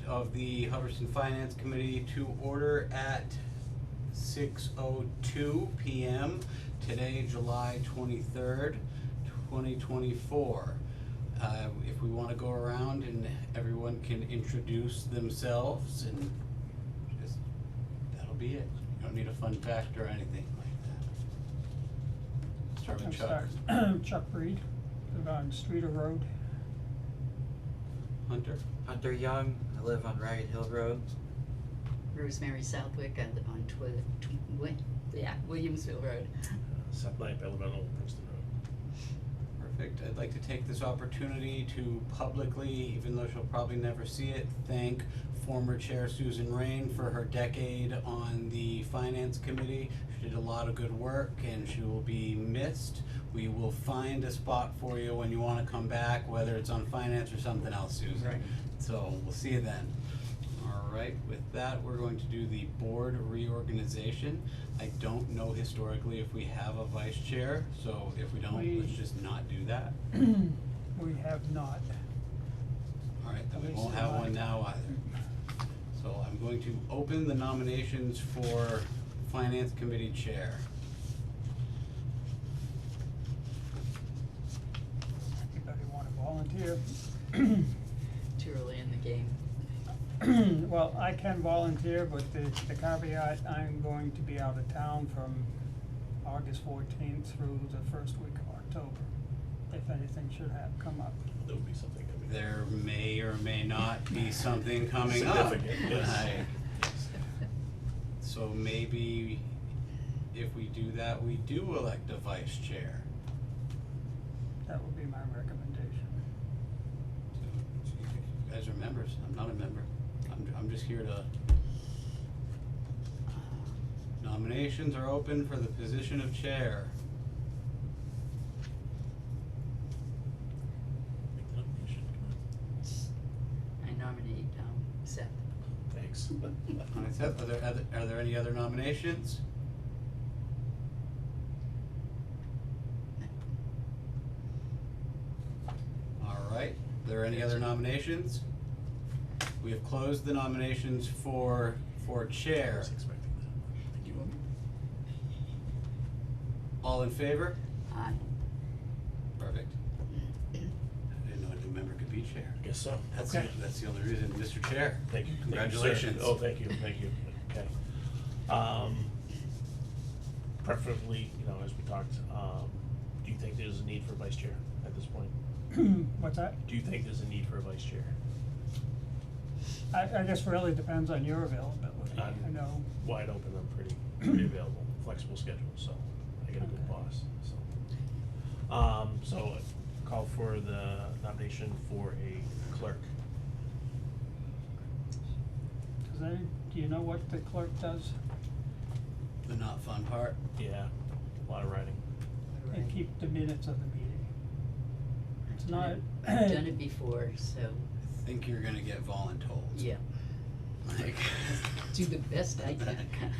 of the Hubbardston Finance Committee to order at 6:02 PM. Today, July 23rd, 2024. If we wanna go around and everyone can introduce themselves and just, that'll be it. You don't need a fun fact or anything like that. Start with Chuck. Chuck Breed, live on Streeter Road. Hunter. Hunter Young, I live on Ragged Hill Road. Rosemary Southwick, I live on Williamsville Road. Seth Knight, I live on Old Princeton Road. Perfect. I'd like to take this opportunity to publicly, even though she'll probably never see it, thank former Chair Susan Rain for her decade on the Finance Committee. She did a lot of good work and she will be missed. We will find a spot for you when you wanna come back, whether it's on finance or something else, Susan. Right. So we'll see you then. Alright, with that, we're going to do the board reorganization. I don't know historically if we have a vice chair, so if we don't, let's just not do that. We have not. Alright, then we At won't least have in one my- now either. So I'm going to open the nominations for Finance Committee Chair. Anybody wanna volunteer? Too early in the game. Well, I can volunteer, but the caveat, I'm going to be out of town from August 14th through the first week of October, if anything should have come up. There would be something coming. There may or may not be something coming up. Significant, yes. So maybe if we do that, we do elect a vice chair. That would be my recommendation. So, you guys are members, I'm not a member. I'm just here to. Nominations are open for the position of chair. Make the nomination, come I nominate Seth. on. Thanks. Alright, Seth, are there any other nominations? Alright, are there any other nominations? We have closed the nominations for I chair. was expecting that. Thank you. All in favor? Aye. Perfect. I didn't know a new member could be chair. I guess so. That's Okay. that's the only reason, Mr. Chair. Thank you. Thank you, sir. Congratulations. Oh, thank you, okay. Preferably, as we talked, do you think there's a need for a vice chair at this point? What's that? Do you think there's a need for a vice chair? I guess really depends on your availability, I'm I know. wide open, I'm pretty available, flexible schedule, so I get a good Okay. boss, so. So call for the nomination for a clerk. Do you know what the clerk does? The not fun part. Yeah, a lot of writing. They keep the minutes of the meeting. It's not. I've done it before, so, I think you're gonna get voluntold. yeah, Like. do the best I can.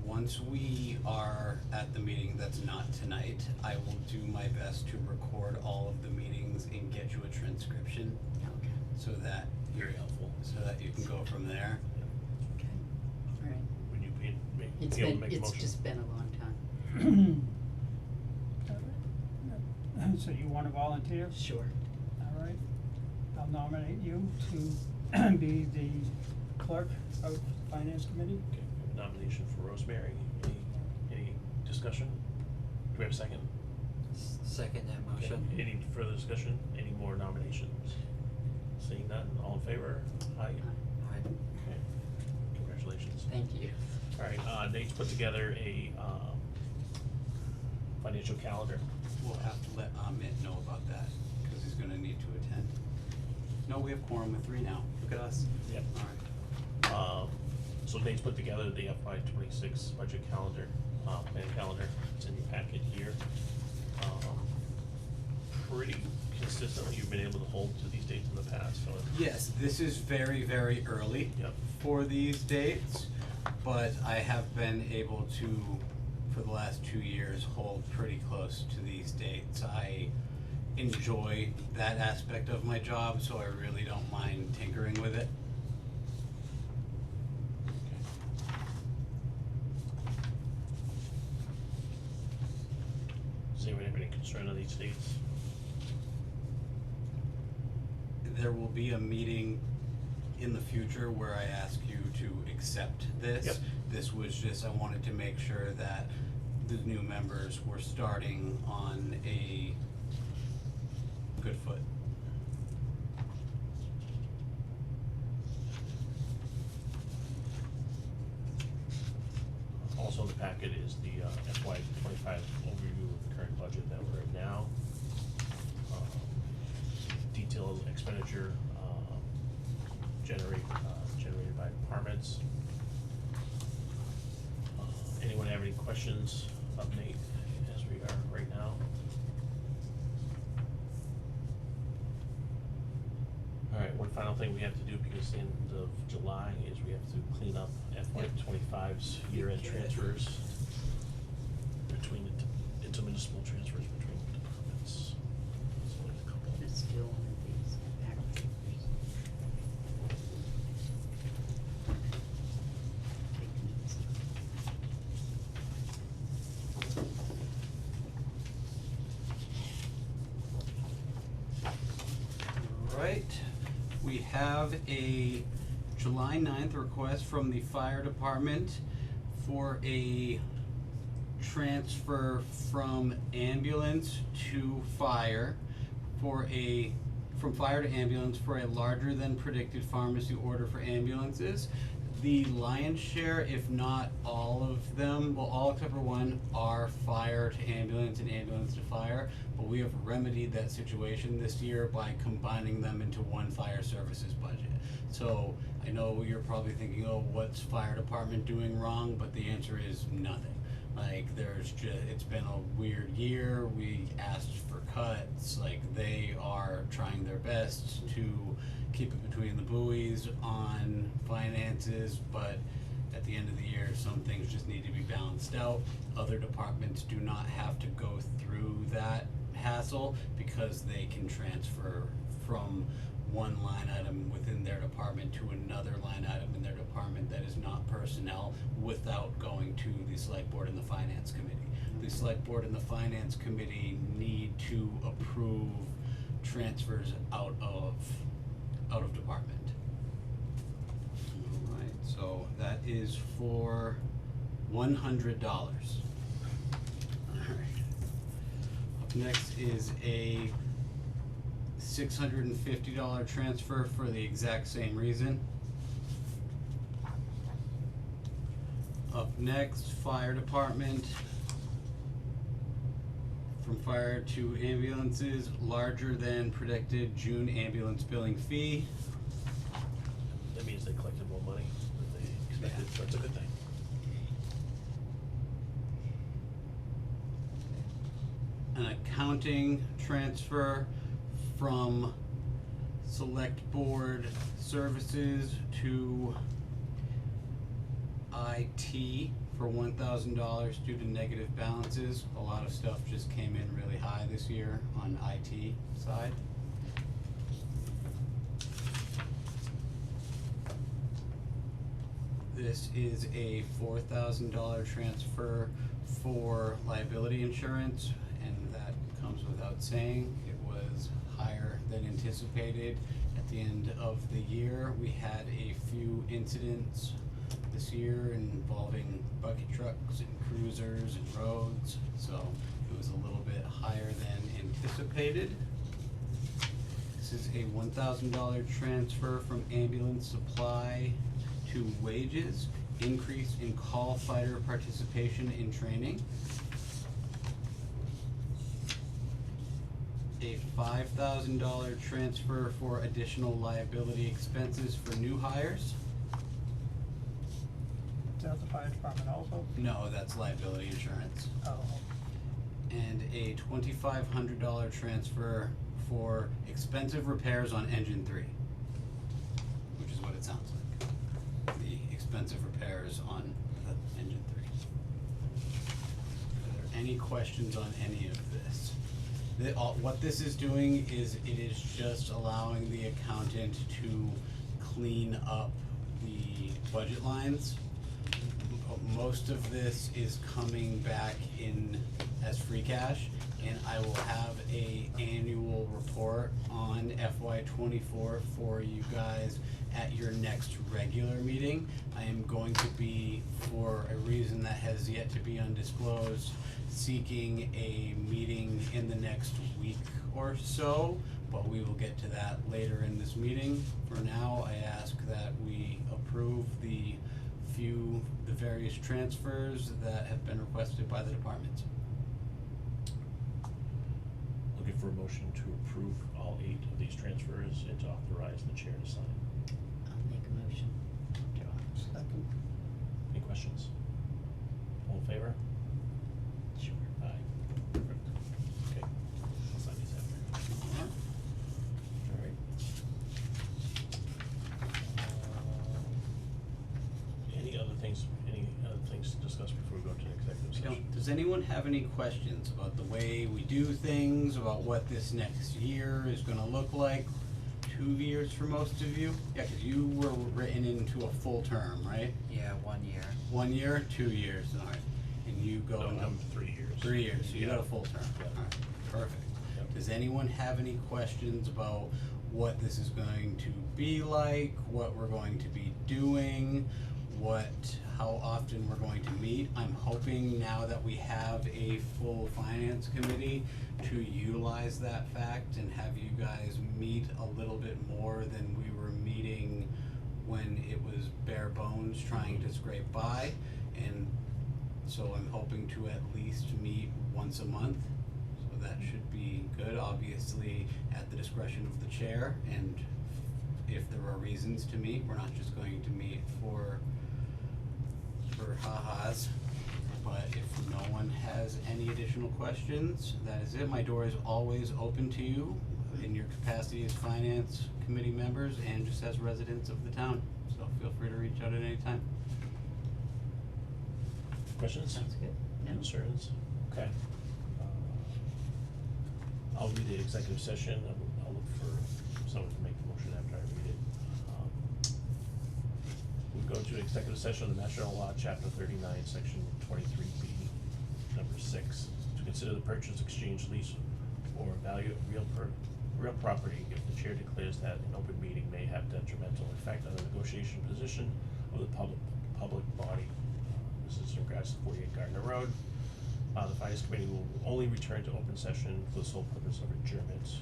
Once we are at the meeting that's not tonight, I will do my best to record all of the meetings and get you a transcription Okay, so that Very helpful. you can go from there. okay, all right. Would you be It's able to been, make a it's motion? just been a long time. So you wanna volunteer? Sure. All right, I'll nominate you to be the clerk of Finance Committee. Okay, we have a nomination for Rosemary. Any discussion? Do we have a second? Second that Okay. motion. Any further discussion? Any more nominations? Seeing none, all in favor? Aye. Aye. Okay. Congratulations. Thank you. Alright, Nate's put together a financial calendar. We'll have to let Amit know about that, cause he's gonna need to attend. No, we have quorum with 3 now, look at us. Yep. Alright, So Nate's put together the FY 26 budget calendar, plan calendar. It's in your packet here. Pretty consistently, you've been able to hold to these dates in the past, so. yes, this is very, very early. Yep. For these dates, but I have been able to, for the last 2 years, hold pretty close to these dates. enjoy that aspect of my job, so I really don't mind tinkering with it. Does anyone have any concern on these dates? There will be a meeting in the future where I ask you to accept this. Yep. This was just, I wanted to make sure that the new members were starting on a good foot. Also in the packet is the FY '25 overview of the current budget that we're in now. Detailed expenditure generated by departments. Anyone have any questions of Nate as we are right now? Alright, one final thing we have to do, because the end of July is we have to clean up FY '25's year-end transfers between intermunicipal transfers between departments. There's only a couple. There's still one of these back papers. Take notes. Alright, we have a July 9th request from the fire department for a transfer from ambulance to fire from fire to ambulance for a larger than predicted pharmacy order for ambulances. The lion's share, if not all of them, well, all except for one, are fire to ambulance and ambulance to fire. But we have remedied that situation this year by combining them into one fire services budget. So I know you're probably thinking, oh, what's fire department doing wrong? But the answer is nothing. Like, it's been a weird year. We asked for cuts. Like, they are trying their best to keep it between the buoys on finances, but at the end of the year, some things just need to be balanced out. Other departments do not have to go through that hassle because they can transfer from one line item within their department to another line item in their department that is not personnel without going to the select board and the finance committee. The select board and the finance committee need to approve transfers out of department. Alright, so that is for $100. Alright. Up next is a $650 transfer for the exact same reason. Up next, fire department. From fire to ambulances, larger than predicted June ambulance billing fee. That means they collected more money than they expected, so that's a good thing. An accounting transfer from select board services to IT for $1,000 due to negative balances. A lot of stuff just came in really high this year on IT side. This is a $4,000 transfer for liability insurance, and that comes without saying. It was higher than anticipated. At the end of the year, we had a few incidents this year involving bucket trucks and cruisers and roads, so it was a little bit higher than anticipated. This is a $1,000 transfer from ambulance supply to wages, increase in call fighter participation in training. A $5,000 transfer for additional liability expenses for new hires. Is that the fire department also? No, that's liability insurance. Oh, And a $2,500 transfer for expensive repairs on engine 3, which is what it sounds like. The expensive repairs on the engine 3. Are there any questions on any of this? What this is doing is it is just allowing the accountant to clean up the budget lines. Most of this is coming back in as free cash, and I will have a annual report on FY '24 for you guys at your next regular meeting. I am going to be, for a reason that has yet to be undisclosed, seeking a meeting in the next week or so, but we will get to that later in this meeting. For now, I ask that we approve the various transfers that have been requested by the departments. Looking for a motion to approve all 8 of these transfers and to authorize the chair to sign. I'll make a motion to Second. Any questions? All in favor? Sure. Aye. Perfect. Okay. I'll sign these after. Alright. Any other things to discuss before we go to executive session? Does anyone have any questions about the way we do things, about what this next year is gonna look like? 2 years for most of you? Yeah, 'cause you were written into a full term, right? Yeah, 1 year. 1 year, 2 years, alright, and you go No, into I'm 3 years. 3 years, so you got a Yeah. full term, Yeah. alright, perfect. Yep. Does anyone have any questions about what this is going to be like, what we're going to be doing, how often we're going to meet? I'm hoping now that we have a full finance committee to utilize that fact and have you guys meet a little bit more than we were meeting when it was bare bones trying to scrape by. And so I'm hoping to at least meet once a month, so that should be good, obviously at the discretion of the chair, and if there are reasons to meet, we're not just going to meet for ha-has. But if no one has any additional questions, that is it. My door is always open to you in your capacity as finance committee members and just as residents of the town, so feel free to reach out at any time. Questions? Sounds good. No? Concerns? Okay. I'll read the executive session. I'll look for someone to make the motion after I read it. We go to executive session of the Mass General Law, Chapter 39, Section 23B, Number 6, to consider the purchase, exchange, lease, or value of real property if the chair declares that an open meeting may have detrimental effect on the negotiation position of the public body. This is in regards to 48 Gardner Road. The Finance Committee will only return to open session for the sole purpose of adjournment.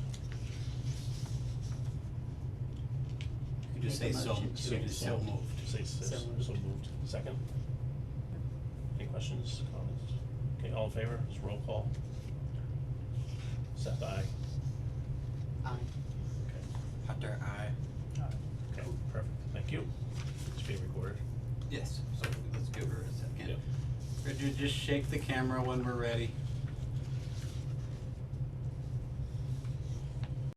You just say Make a so, motion to so just so accept. moved. Say So moved. so moved. Second? Any questions, comments? Okay, all in favor? Just roll call. Seth, aye. Aye. Okay. Hunter, aye. Okay, perfect. Thank you. It's being recorded. Yes, so let's give her a second. Yep. Could you just shake the camera when we're ready?